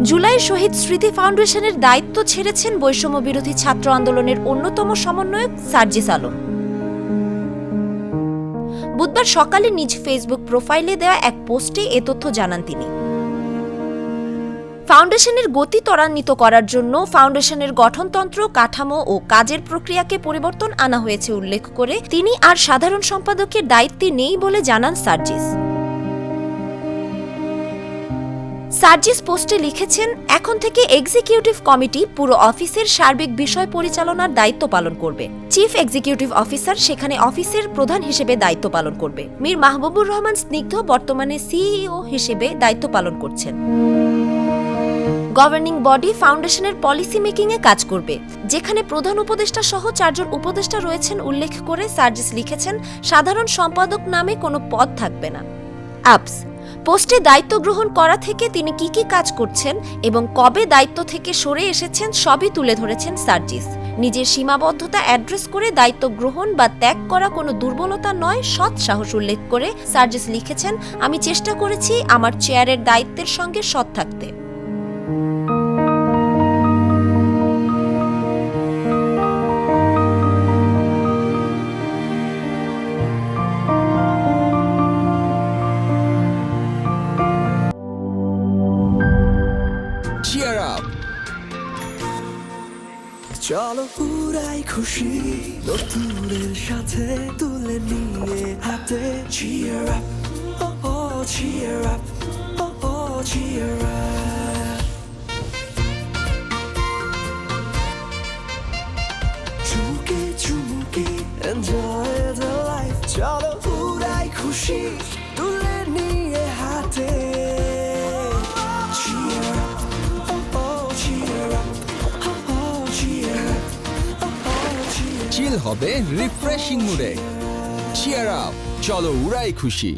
জুলাই শহীদ স্মৃতি ফাউন্ডেশনের দায়িত্ব ছেড়েছেন বৈষম্য বিরোধী ছাত্র আন্দোলনের অন্যতম সমন্বয়ক সার্জিস আলম। বুধবার সকালে নিজ ফেসবুক প্রোফাইলে দেওয়া এক পোস্টে এ তথ্য জানান তিনি। ফাউন্ডেশনের গতি ত্বরান্বিত করার জন্য ফাউন্ডেশনের গঠনতন্ত্র, কাঠামো ও কাজের প্রক্রিয়াকে পরিবর্তন আনা হয়েছে উল্লেখ করে তিনি আর সাধারণ সম্পাদকের দায়িত্বে নেই বলে জানান সার্জিস পোস্টে লিখেছেন, এখন থেকে এক্সিকিউটিভ কমিটি পুরো অফিসের সার্বিক বিষয় পরিচালনার দায়িত্ব পালন করবে। চিফ এক্সিকিউটিভ অফিসার সেখানে অফিসের প্রধান হিসেবে দায়িত্ব পালন করবে। মীর মাহবুবুর রহমান স্নিগ্ধ বর্তমানে সিইও হিসেবে দায়িত্ব পালন করছেন। গভর্নিং বডি ফাউন্ডেশনের পলিসি মেকিংয়ে কাজ করবে, যেখানে প্রধান উপদেষ্টা সহ 4 জন উপদেষ্টা রয়েছেন উল্লেখ করে সার্জিস লিখেছেন, সাধারণ সম্পাদক নামে কোনো পদ থাকবে না। আপস পোস্টে দায়িত্ব গ্রহণ করা থেকে তিনি কি কাজ করছেন এবং কবে দায়িত্ব থেকে সরে এসেছেন সবই তুলে ধরেছেন সার্জিস। নিজের সীমাবদ্ধতা অ্যাড্রেস করে দায়িত্ব গ্রহণ বা ত্যাগ করা কোনো দুর্বলতা নয়, সৎ সাহস উল্লেখ করে সার্জিস লিখেছেন, আমি চেষ্টা করেছি আমার চেয়ারের দায়িত্বের সঙ্গে সৎ থাকতে। Cheer up! চলো পুরাই খুশি নতুনের সাথে তুলে নিয়ে হাতে। Cheer up, oh oh, cheer up, oh oh, cheer up. চুমুকে চুমুকে enjoy the life. চলো পুরাই খুশি তুলে নিয়ে হাতে। Cheer up, oh oh, cheer up, oh oh, cheer up, oh oh, cheer up. চিল হবে রিফ্রেশিং মুডে। চিয়ার আপ, চলো উড়াই খুশি।